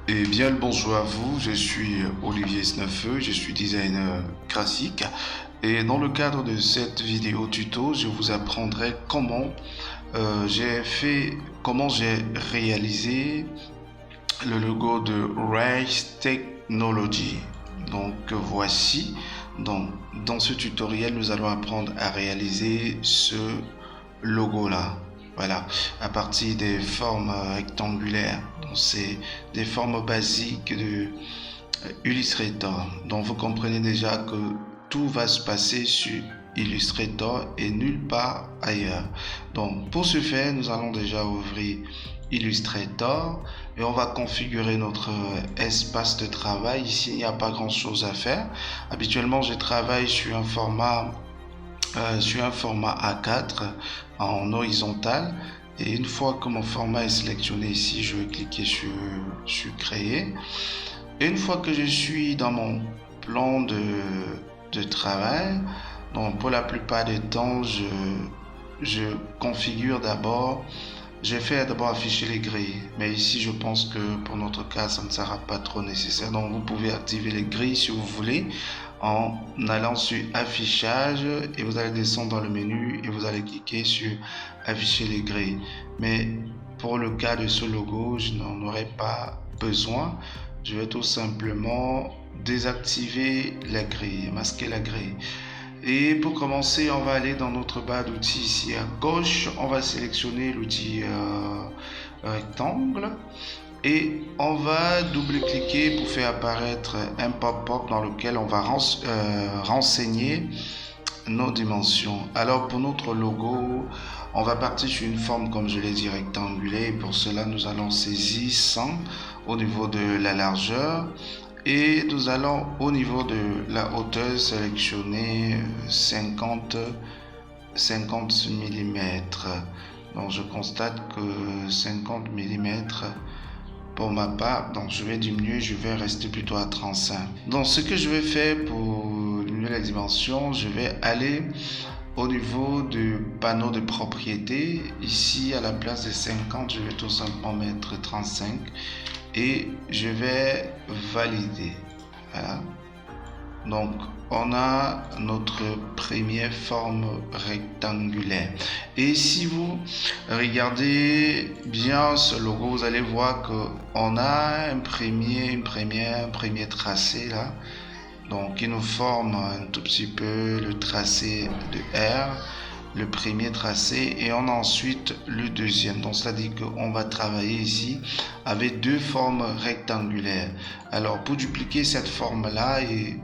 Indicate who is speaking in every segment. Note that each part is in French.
Speaker 1: Et bien le bonjour à vous, je suis Olivier Sneffeux, je suis designer graphique et dans le cadre de cette vidéo tuto, je vous apprendrai comment j'ai réalisé le logo de Race Technology. Donc voici, dans ce tutoriel, nous allons apprendre à réaliser ce logo là. Voilà, à partir des formes rectangulaires. Donc c'est des formes basiques de Illustrator. Donc vous comprenez déjà que tout va se passer sur Illustrator et nulle part ailleurs. Donc pour ce faire, nous allons déjà ouvrir Illustrator et on va configurer notre espace de travail. Ici, il n'y a pas grand chose à faire. Habituellement, je travaille sur un format A4 en horizontal, et une fois que mon format est sélectionné ici, je vais cliquer sur créer, et une fois que je suis dans mon plan de travail, donc pour la plupart des temps je configure d'abord. Je vais d'abord afficher les grilles, mais ici je pense que pour notre cas ça ne sera pas trop nécessaire. Donc vous pouvez activer les grilles si vous voulez en allant sur affichage, et vous allez descendre dans le menu et vous allez cliquer sur afficher les grilles. Mais pour le cas de ce logo, je n'en aurai pas besoin. Je vais tout simplement désactiver la grille, masquer la grille. Et pour commencer, on va aller dans notre barre d'outils ici à gauche. On va sélectionner l'outil rectangle et on va double-cliquer pour faire apparaître un pop-up dans lequel on va renseigner nos dimensions. Alors pour notre logo, on va partir sur une forme, comme je l'ai dit, rectangulaire. Pour cela, nous allons saisir 100 au niveau de la largeur. Et nous allons au niveau de la hauteur sélectionner 50 mm. Donc je constate que 50 mm pour ma part, donc je vais diminuer, je vais rester plutôt à 35. Donc ce que je vais faire pour diminuer la dimension, je vais aller au niveau du panneau de propriété. Ici à la place de 50, je vais tout simplement mettre 35. Et je vais valider. Voilà. Donc on a notre première forme rectangulaire, et si vous regardez bien ce logo, vous allez voir que on a un premier tracé là, donc qui nous forme un tout petit peu le tracé de R, le premier tracé, et on a ensuite le deuxième. Donc c'est-à-dire qu'on va travailler ici avec deux formes rectangulaires. Alors pour dupliquer cette forme là et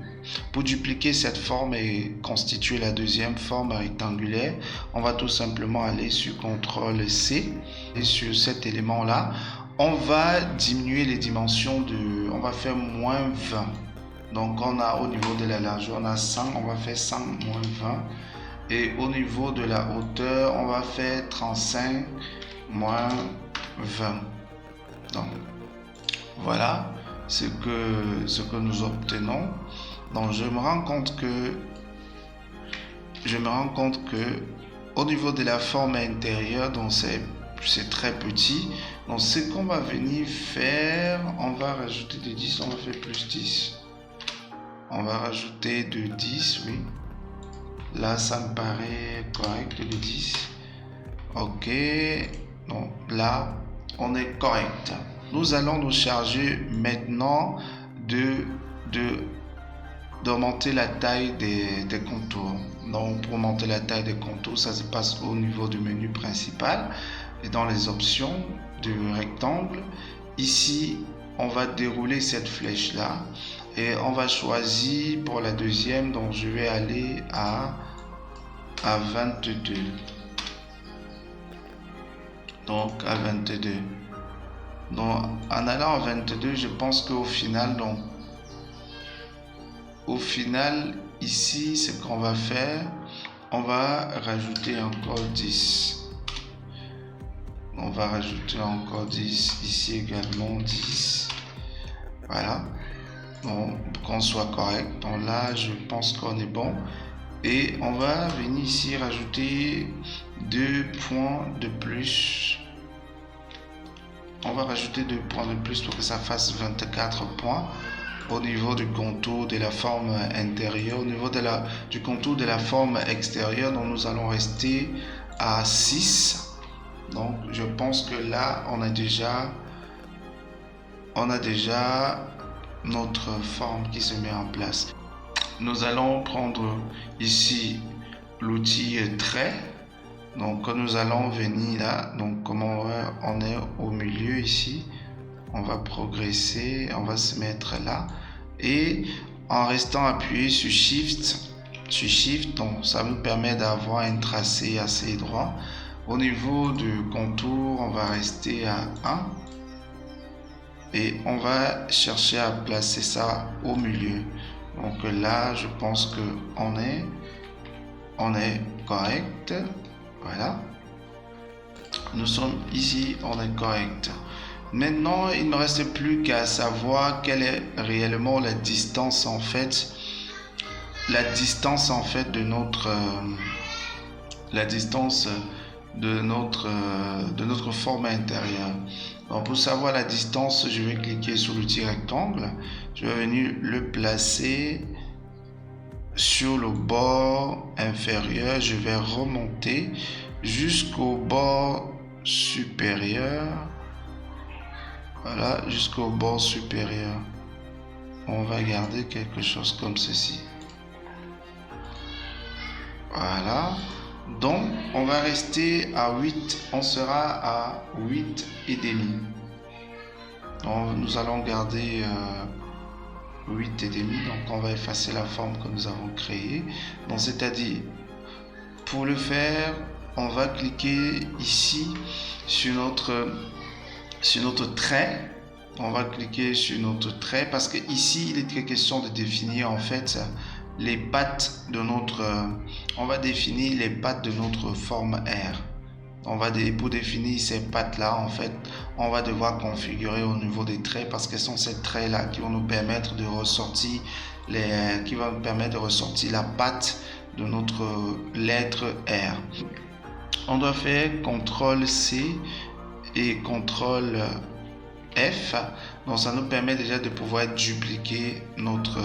Speaker 1: constituer la deuxième forme rectangulaire, on va tout simplement aller sur CTRL C, et sur cet élément là on va diminuer les dimensions on va faire moins 20. Donc on a au niveau de la largeur, on a 100, on va faire 100 moins 20. Et au niveau de la hauteur, on va faire 35 moins 20. Donc voilà ce que nous obtenons. Donc je me rends compte que au niveau de la forme intérieure, donc c'est très petit. Donc ce qu'on va venir faire, on va rajouter de 10, on va faire plus 10. On va rajouter de 10, oui. Là, ça me paraît correct, le 10. Ok. Donc là, on est correct. Nous allons nous charger maintenant d'augmenter la taille des contours. Donc pour augmenter la taille des contours, ça se passe au niveau du menu principal et dans les options du rectangle. Ici, on va dérouler cette flèche là et on va choisir pour la deuxième. Donc je vais aller à 22. Donc à 22. Donc en allant à 22, je pense qu'au final, ici, ce qu'on va faire, on va rajouter encore 10. On va rajouter encore 10. Ici également 10. Voilà. Donc, pour qu'on soit correct. Donc là, je pense qu'on est bon. Et on va venir ici rajouter 2 points de plus. on va rajouter 2 points de plus pour que ça fasse 24 points. Au niveau du contour de la forme intérieure, au niveau du contour de la forme extérieure, donc nous allons rester à 6. Donc je pense que là on a déjà notre forme qui se met en place. Nous allons prendre ici l'outil trait. Donc nous allons venir là, donc comme on est au milieu ici, on va progresser, on va se mettre là, et en restant appuyé sur Shift, donc ça nous permet d'avoir un tracé assez droit. Au niveau du contour, on va rester à 1 et on va chercher à placer ça au milieu. Donc là, je pense que on est correct. Voilà. Nous sommes ici, on est correct. Maintenant, il ne me reste plus qu'à savoir quelle est réellement la distance en fait. La distance en fait de notre forme intérieure. Donc pour savoir la distance, je vais cliquer sur l'outil rectangle. Je vais venir le placer sur le bord inférieur. Je vais remonter jusqu'au bord supérieur. Voilà, jusqu'au bord supérieur. On va garder quelque chose comme ceci. Voilà. Donc, on va rester à 8. On sera à 8 et demi. Donc, nous allons garder 8 et demi. Donc, on va effacer la forme que nous avons créée. Donc, c'est-à-dire, pour le faire, on va cliquer ici sur notre trait. On va cliquer sur notre trait parce que ici, il est question de définir en fait les pattes de on va définir les pattes de notre forme R. Pour définir ces pattes là, en fait, on va devoir configurer au niveau des traits parce que ce sont ces traits là qui vont nous permettre de ressortir la patte de notre lettre R. On doit faire CTRL C et CTRL F. Donc ça nous permet déjà de pouvoir dupliquer notre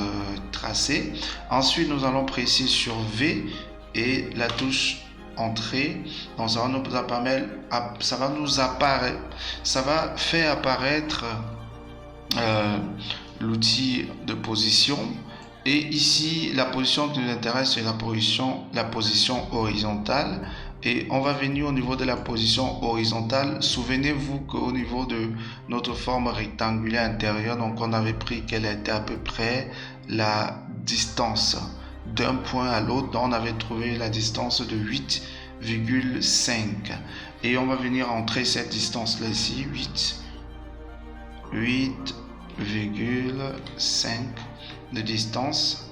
Speaker 1: tracé. Ensuite nous allons presser sur V et la touche entrée. Donc ça va faire apparaître l'outil de position. Et ici la position qui nous intéresse, c'est la position horizontale. Et on va venir au niveau de la position horizontale. Souvenez-vous qu'au niveau de notre forme rectangulaire intérieure, donc on avait pris qu'elle était à peu près la distance d'un point à l'autre. Donc on avait trouvé la distance de 8,5. Et on va venir entrer cette distance là ici, 8,5 de distance.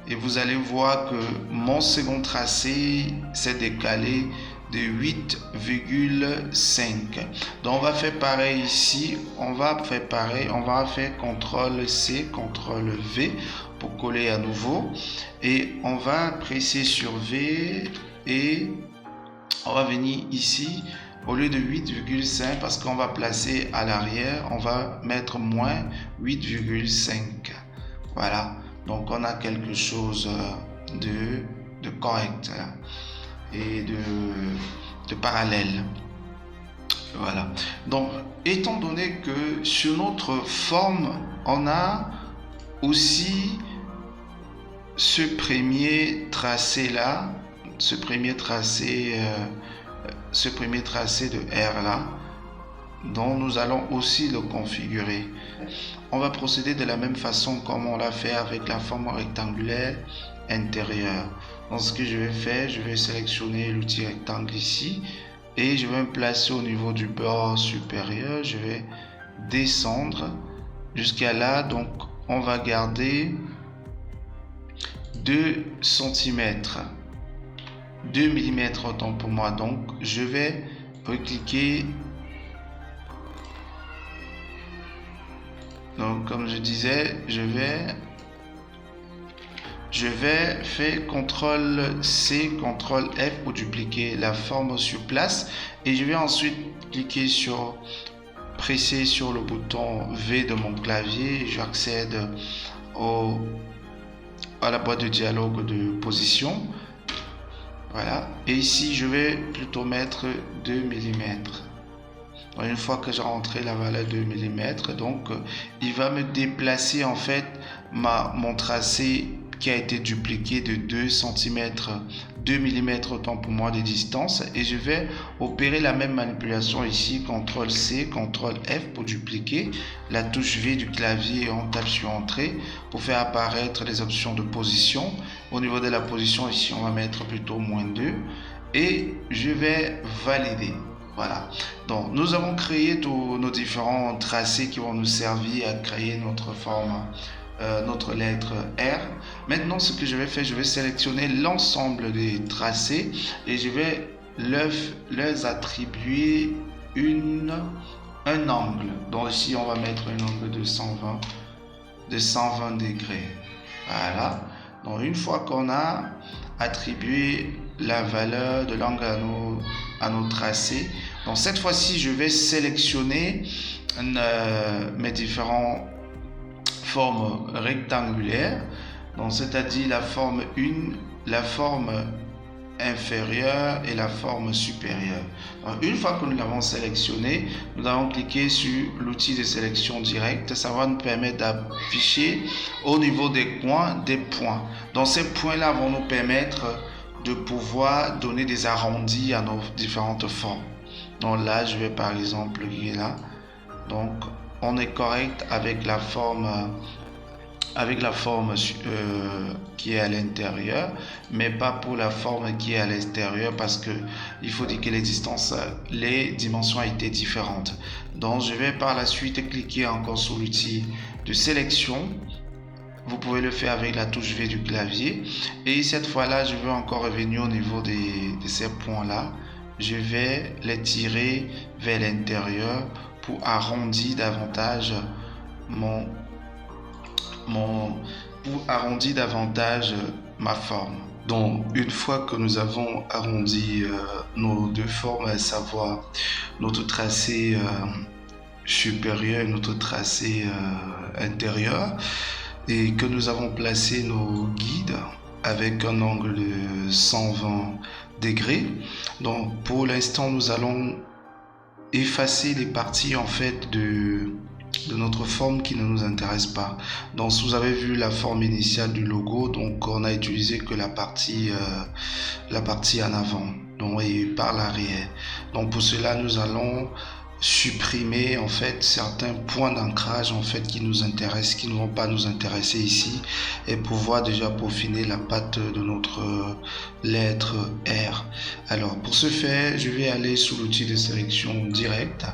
Speaker 1: Et vous allez voir que mon second tracé s'est décalé de 8,5. Donc on va faire pareil ici. On va faire CTRL C, CTRL V pour coller à nouveau. Et on va presser sur V et on va venir ici. Au lieu de 8,5, parce qu'on va placer à l'arrière, on va mettre moins 8,5. Voilà. Donc on a quelque chose de correct et de parallèle. Voilà. Donc étant donné que sur notre forme, on a aussi ce premier tracé là, ce premier tracé de R là, dont nous allons aussi le configurer. On va procéder de la même façon comme on l'a fait avec la forme rectangulaire intérieure. Donc ce que je vais faire, je vais sélectionner l'outil rectangle ici et je vais me placer au niveau du bord supérieur. Je vais descendre jusqu'à là. Donc on va garder 2 cm, 2 mm autant pour moi. Donc je vais recliquer. Donc comme je disais, je vais faire CTRL C, CTRL F pour dupliquer la forme sur place et je vais ensuite cliquer sur presser sur le bouton V de mon clavier, j'accède à la boîte de dialogue de position. Voilà, et ici je vais plutôt mettre 2 mm. Une fois que j'ai rentré la valeur de mm, donc il va me déplacer en fait mon tracé qui a été dupliqué de 2 cm, 2 mm autant pour moi de distance, et je vais opérer la même manipulation ici, CTRL C, CTRL F pour dupliquer, la touche V du clavier, on tape sur Entrée pour faire apparaître les options de position. Au niveau de la position ici on va mettre plutôt -2 et je vais valider. Voilà, donc nous avons créé tous nos différents tracés qui vont nous servir à créer notre forme, notre lettre R. Maintenant, ce que je vais faire, je vais sélectionner l'ensemble des tracés et je vais leur attribuer un angle. Donc ici, on va mettre un angle de 120 degrés. Voilà. Donc une fois qu'on a attribué la valeur de l'angle à nos tracés, donc cette fois-ci je vais sélectionner mes différentes formes rectangulaires, donc c'est-à-dire la forme 1, la forme inférieure et la forme supérieure. Donc, une fois que nous l'avons sélectionné, nous allons cliquer sur l'outil de sélection directe. Ça va nous permettre d'afficher au niveau des coins des points. Donc ces points-là vont nous permettre de pouvoir donner des arrondis à nos différentes formes. Donc là, je vais par exemple cliquer là. Donc on est correct avec la forme qui est à l'intérieur, mais pas pour la forme qui est à l'extérieur, parce que il faut dire que les dimensions ont été différentes. Donc je vais par la suite cliquer encore sur l'outil de sélection. Vous pouvez le faire avec la touche V du clavier, et cette fois-là je vais encore revenir au niveau de ces points là. Je vais les tirer vers l'intérieur pour arrondir davantage ma forme. Donc une fois que nous avons arrondi nos deux formes, à savoir notre tracé supérieur et notre tracé intérieur, et que nous avons placé nos guides avec un angle de 120 degrés, donc pour l'instant nous allons effacer les parties en fait de notre forme qui ne nous intéresse pas. Donc si vous avez vu la forme initiale du logo, donc on a utilisé que la partie en avant, donc, et par l'arrière. Donc pour cela nous allons supprimer en fait certains points d'ancrage en fait qui nous intéressent, qui ne vont pas nous intéresser ici, et pouvoir déjà peaufiner la patte de notre lettre R. Alors pour ce faire, je vais aller sous l'outil de sélection directe.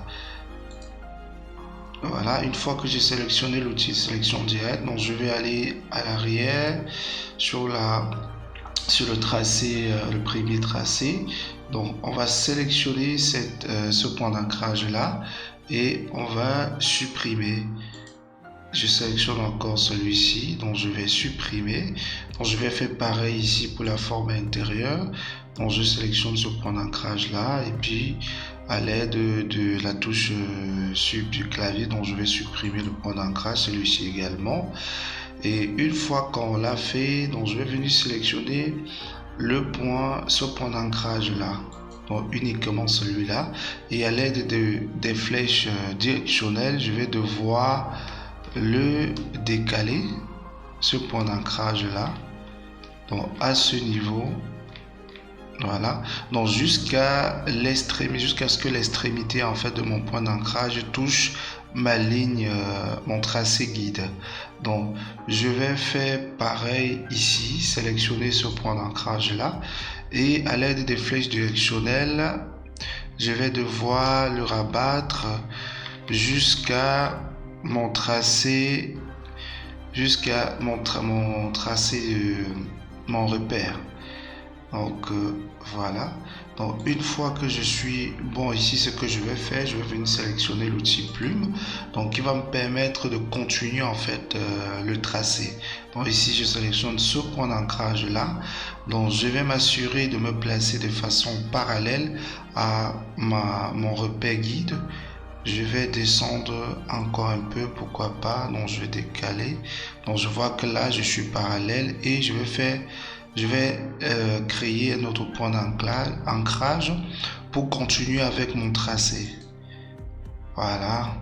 Speaker 1: Voilà, une fois que j'ai sélectionné l'outil de sélection directe, donc je vais aller à l'arrière sur le tracé, le premier tracé. Donc on va sélectionner ce point d'ancrage là et on va supprimer. Je sélectionne encore celui-ci, donc je vais supprimer. Donc je vais faire pareil ici pour la forme intérieure. Donc je sélectionne ce point d'ancrage là, et puis à l'aide de la touche sub du clavier, donc je vais supprimer le point d'ancrage, celui-ci également. Et une fois qu'on l'a fait, donc je vais venir sélectionner ce point d'ancrage là, donc uniquement celui-là, et à l'aide des flèches directionnelles, je vais devoir le décaler, ce point d'ancrage là, donc à ce niveau. Voilà, donc jusqu'à ce que l'extrémité en fait de mon point d'ancrage touche ma ligne, mon tracé guide. Donc je vais faire pareil ici, sélectionner ce point d'ancrage là, et à l'aide des flèches directionnelles, je vais devoir le rabattre jusqu'à mon tracé, mon repère. Donc voilà, donc une fois que je suis bon ici, ce que je vais faire, je vais venir sélectionner l'outil plume, donc qui va me permettre de continuer en fait le tracé. Donc ici je sélectionne ce point d'ancrage là, donc je vais m'assurer de me placer de façon parallèle à mon repère guide. Je vais descendre encore un peu, pourquoi pas. Donc je vais décaler. Donc je vois que là je suis parallèle et je vais créer un autre point d'ancrage pour continuer avec mon tracé. Voilà.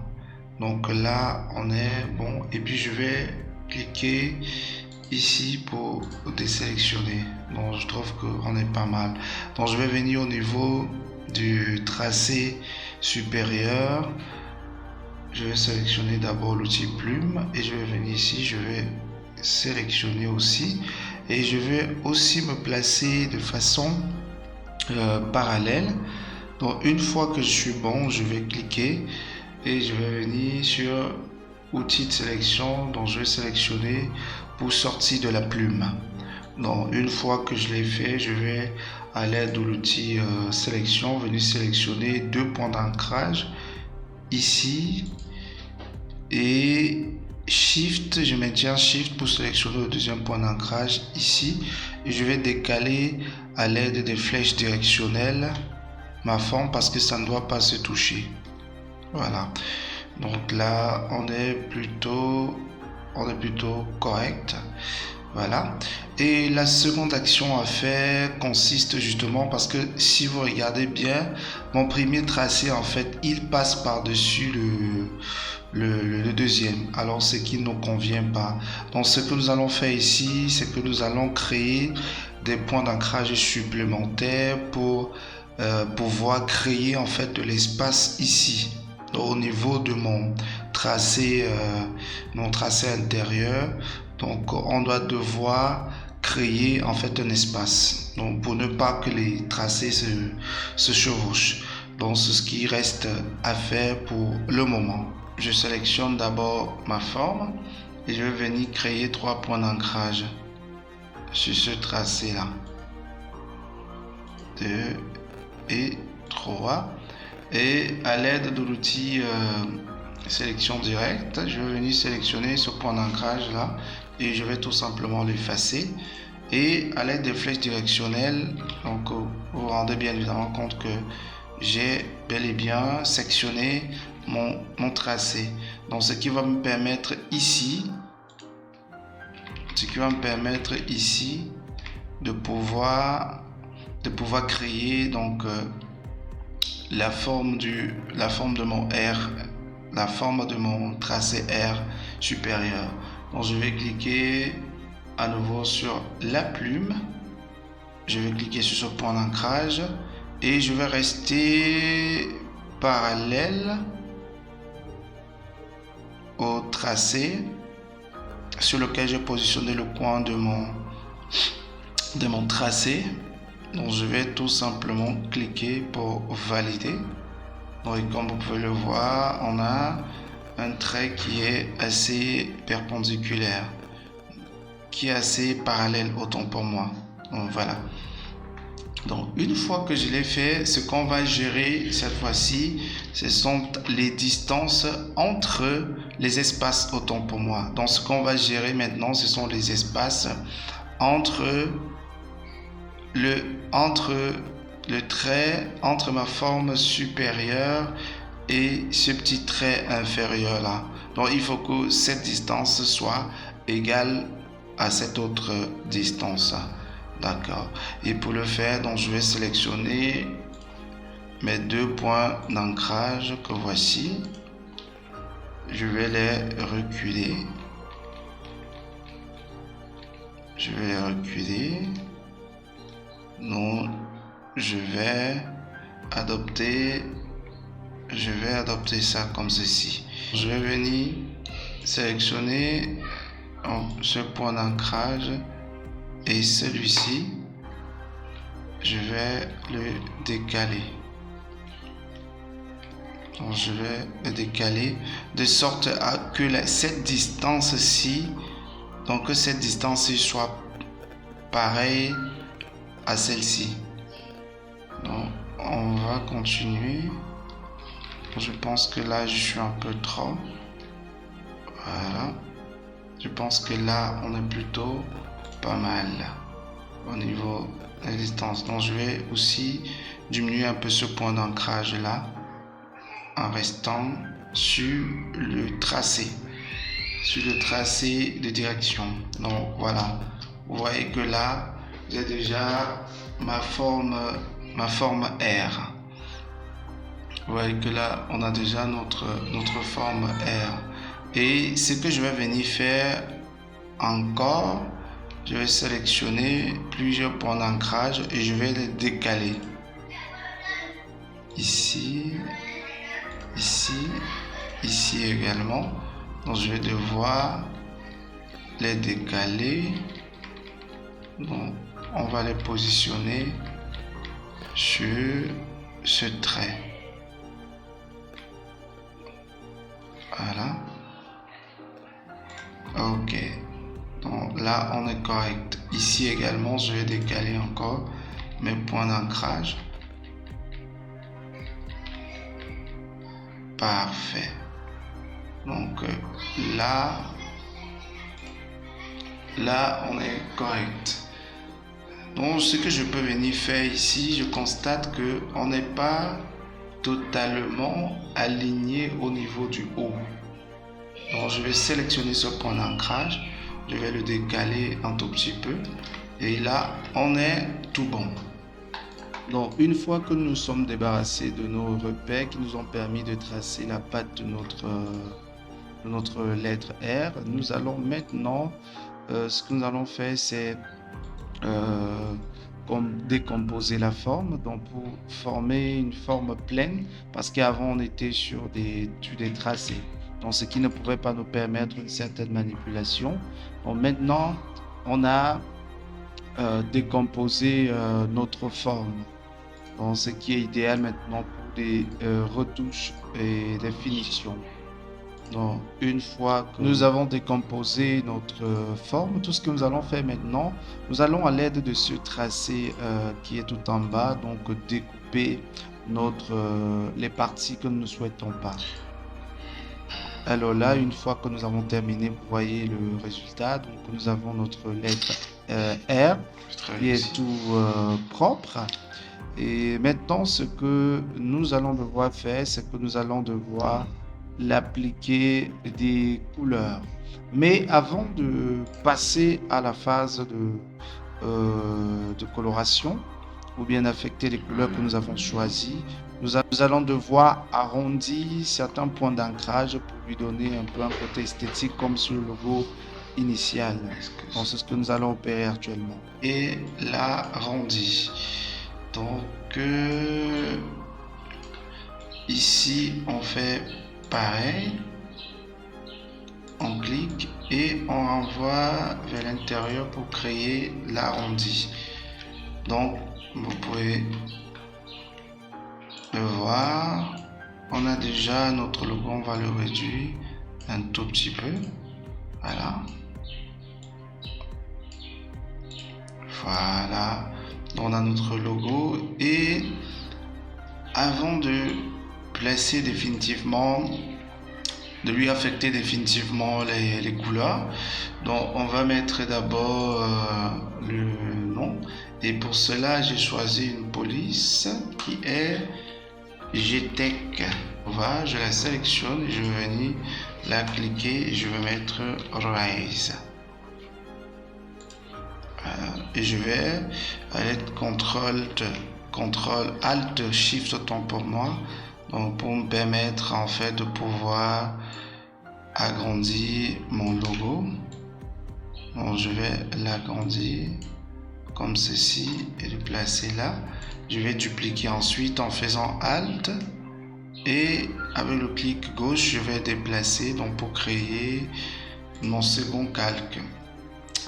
Speaker 1: Donc là on est bon et puis je vais cliquer ici pour désélectionner. Donc je trouve qu'on est pas mal. Donc je vais venir au niveau du tracé supérieur. Je vais sélectionner d'abord l'outil plume et je vais venir ici, je vais sélectionner aussi et je vais aussi me placer de façon parallèle. Donc une fois que je suis bon, je vais cliquer et je vais venir sur outil de sélection. Donc je vais sélectionner pour sortir de la plume. Donc une fois que je l'ai fait, je vais à l'aide de l'outil sélection venir sélectionner deux points d'ancrage ici et Shift, je maintiens Shift pour sélectionner le deuxième point d'ancrage ici et je vais décaler à l'aide des flèches directionnelles ma forme parce que ça ne doit pas se toucher. Voilà, donc là on est plutôt correct. Voilà, et la seconde action à faire consiste justement parce que si vous regardez bien, mon premier tracé en fait il passe par-dessus le deuxième, alors ce qui ne nous convient pas. Donc ce que nous allons faire ici, c'est que nous allons créer des points d'ancrage supplémentaires pour pouvoir créer en fait de l'espace ici au niveau de mon tracé intérieur. Donc on doit devoir créer en fait un espace, donc pour ne pas que les tracés se chevauchent. Donc c'est ce qui reste à faire pour le moment. Je sélectionne d'abord ma forme et je vais venir créer 3 points d'ancrage sur ce tracé là. 2 et 3. Et à l'aide de l'outil sélection directe, je vais venir sélectionner ce point d'ancrage là et je vais tout simplement l'effacer. Et à l'aide des flèches directionnelles, donc vous vous rendez bien évidemment compte que j'ai bel et bien sectionné mon tracé. Donc ce qui va me permettre ici, de pouvoir créer donc la forme de mon R, la forme de mon tracé R supérieur. Donc je vais cliquer à nouveau sur la plume, je vais cliquer sur ce point d'ancrage et je vais rester parallèle au tracé sur lequel j'ai positionné le point de mon tracé. Donc je vais tout simplement cliquer pour valider. Donc comme vous pouvez le voir, on a un trait qui est assez perpendiculaire, qui est assez parallèle autant pour moi. Donc voilà. Donc une fois que je l'ai fait, ce qu'on va gérer cette fois-ci, ce sont les distances entre les espaces autant pour moi. Donc ce qu'on va gérer maintenant, ce sont les espaces entre ma forme supérieure et ce petit trait inférieur là. Donc il faut que cette distance soit égale à cette autre distance. D'accord. Et pour le faire, donc je vais sélectionner mes deux points d'ancrage que voici. Je vais les reculer. Donc je vais adopter ça comme ceci. Je vais venir sélectionner ce point d'ancrage et celui-ci, je vais le décaler. Donc je vais le décaler de sorte à que cette distance-ci, donc que cette distance-ci soit pareille à celle-ci. Donc on va continuer. Je pense que là je suis un peu trop. Voilà. Je pense que là on est plutôt pas mal au niveau de la distance. Donc je vais aussi diminuer un peu ce point d'ancrage là. en restant sur le tracé de direction. Donc voilà, vous voyez que là j'ai déjà ma forme R. Vous voyez que là on a déjà notre forme R. Et ce que je vais venir faire encore, je vais sélectionner plusieurs points d'ancrage et je vais les décaler ici, ici également. Donc je vais devoir les décaler. Donc on va les positionner sur ce trait. Voilà. Ok. Donc là on est correct. Ici également je vais décaler encore mes points d'ancrage. Parfait. Donc là on est correct. Donc ce que je peux venir faire ici, je constate que on n'est pas totalement aligné au niveau du haut. Donc je vais sélectionner ce point d'ancrage, je vais le décaler un tout petit peu et là on est tout bon. Donc une fois que nous sommes débarrassés de nos repères qui nous ont permis de tracer la patte de notre lettre R, nous allons maintenant, ce que nous allons faire, c'est décomposer la forme, donc pour former une forme pleine, parce qu'avant on était sur des tracés, donc ce qui ne pouvait pas nous permettre une certaine manipulation. Donc maintenant on a décomposé notre forme, donc ce qui est idéal maintenant pour des retouches et des finitions. Donc, une fois que nous avons décomposé notre forme, tout ce que nous allons faire maintenant, nous allons à l'aide de ce tracé qui est tout en bas, donc découper les parties que nous ne souhaitons pas. Alors là, une fois que nous avons terminé, vous voyez le résultat. Donc nous avons notre lettre R qui est tout propre. Et maintenant, ce que nous allons devoir faire, c'est que nous allons devoir l'appliquer des couleurs. Mais avant de passer à la phase de coloration ou bien d'affecter les couleurs que nous avons choisies, nous allons devoir arrondir certains points d'ancrage pour lui donner un peu un côté esthétique comme sur le logo initial. Donc c'est ce que nous allons opérer actuellement. Et l'arrondi. Donc ici on fait pareil, on clique et on renvoie vers l'intérieur pour créer l'arrondi. Donc vous pouvez le voir, on a déjà notre logo, on va le réduire un tout petit peu, voilà, on a notre logo. Et avant de placer définitivement, de lui affecter définitivement les couleurs, donc on va mettre d'abord le nom, et pour cela j'ai choisi une police qui est GTEC. Voilà, je la sélectionne, je vais venir la cliquer et je vais mettre Rise. Et je vais aller contrôle Alt Shift autant pour moi, donc pour me permettre en fait de pouvoir agrandir mon logo. Donc je vais l'agrandir comme ceci et le placer là. Je vais dupliquer ensuite en faisant Alt et avec le clic gauche je vais déplacer donc pour créer mon second calque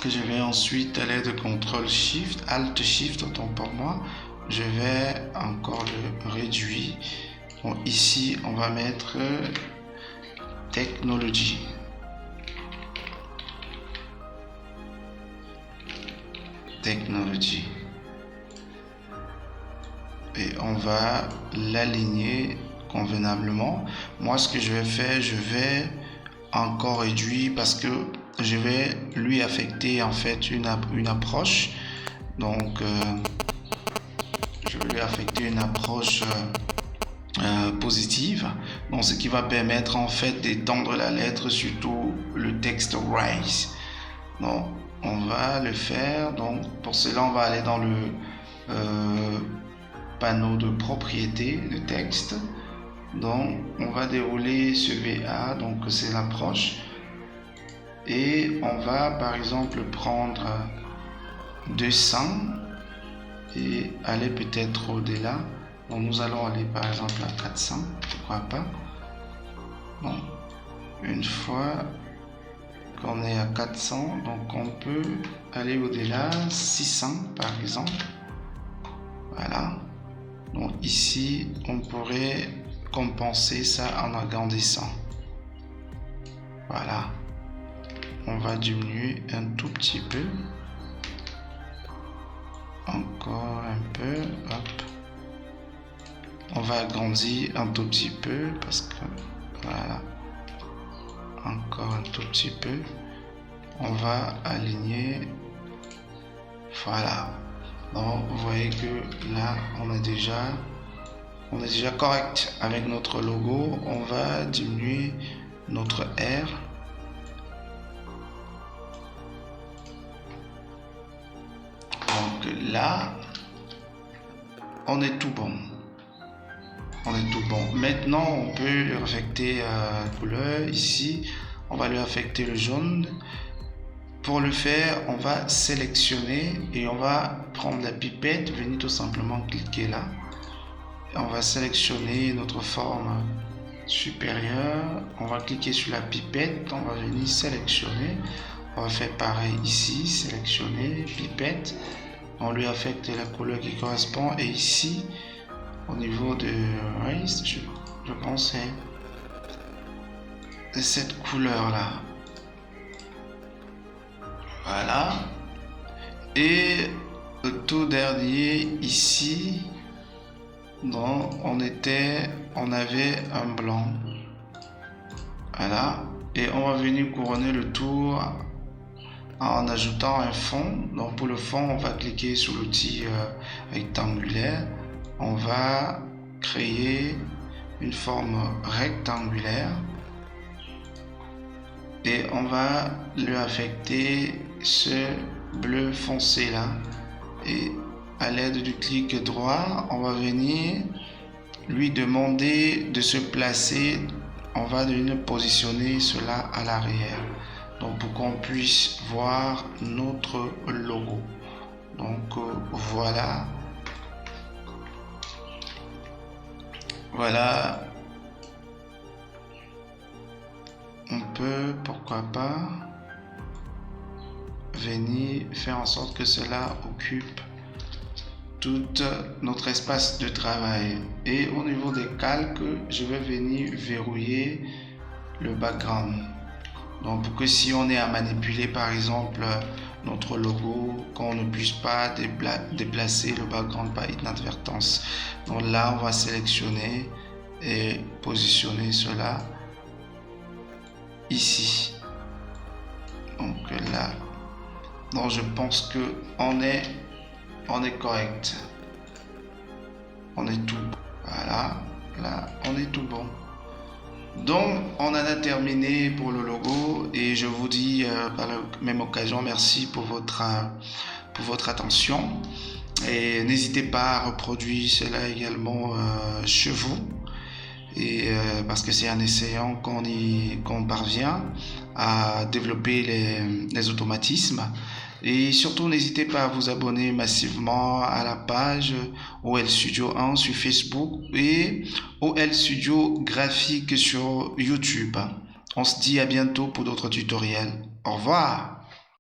Speaker 1: que je vais ensuite à l'aide de CTRL SHIFT, Alt Shift autant pour moi, je vais encore le réduire. Bon, ici on va mettre Technology. Et on va l'aligner convenablement. Moi ce que je vais faire, je vais encore réduire parce que je vais lui affecter en fait une approche. Donc je vais lui affecter une approche positive, donc ce qui va permettre en fait d'étendre la lettre, surtout le texte rise. Donc on va le faire. Donc pour cela on va aller dans le panneau de propriété de texte. Donc on va dérouler ce VA, donc c'est l'approche, et on va par exemple prendre 200 et aller peut-être au-delà. Donc nous allons aller par exemple à 400, pourquoi pas. Bon, une fois qu'on est à 400, donc on peut aller au-delà, 600 par exemple. Voilà. Donc ici, on pourrait compenser ça en agrandissant. Voilà. On va diminuer un tout petit peu. Encore un peu. Hop. On va agrandir un tout petit peu parce que voilà. Encore un tout petit peu. On va aligner. Voilà. Donc vous voyez que là on est déjà correct avec notre logo. On va diminuer notre R. Donc là on est tout bon. Maintenant on peut lui affecter la couleur. Ici on va lui affecter le jaune. Pour le faire, on va sélectionner et on va prendre la pipette, venir tout simplement cliquer là. Et on va sélectionner notre forme supérieure. On va cliquer sur la pipette, on va venir sélectionner. On va faire pareil ici, sélectionner, pipette. On lui affecte la couleur qui correspond. Et ici, au niveau de race, je pense c'est cette couleur là. Voilà. Et le tout dernier ici, donc on avait un blanc. Voilà. Et on va venir couronner le tour en ajoutant un fond. Donc pour le fond, on va cliquer sur l'outil rectangulaire. On va créer une forme rectangulaire. Et on va lui affecter ce bleu foncé là, et à l'aide du clic droit on va venir lui demander de se placer. On va venir positionner cela à l'arrière, donc pour qu'on puisse voir notre logo. Donc voilà on peut, pourquoi pas, venir faire en sorte que cela occupe tout notre espace de travail. Et au niveau des calques, je vais venir verrouiller le background. Donc pour que si on est à manipuler par exemple notre logo, qu'on ne puisse pas déplacer le background par inadvertance. Donc là on va sélectionner et positionner cela ici. Donc là, donc je pense que on est correct. On est tout. Voilà, là on est tout bon. Donc on en a terminé pour le logo et je vous dis par la même occasion merci pour votre attention, et n'hésitez pas à reproduire cela également chez vous. Et parce que c'est en essayant qu'on parvient à développer les automatismes. Et surtout n'hésitez pas à vous abonner massivement à la page OL Studio 1 sur Facebook et OL Studio Graphique sur YouTube. On se dit à bientôt pour d'autres tutoriels. Au revoir.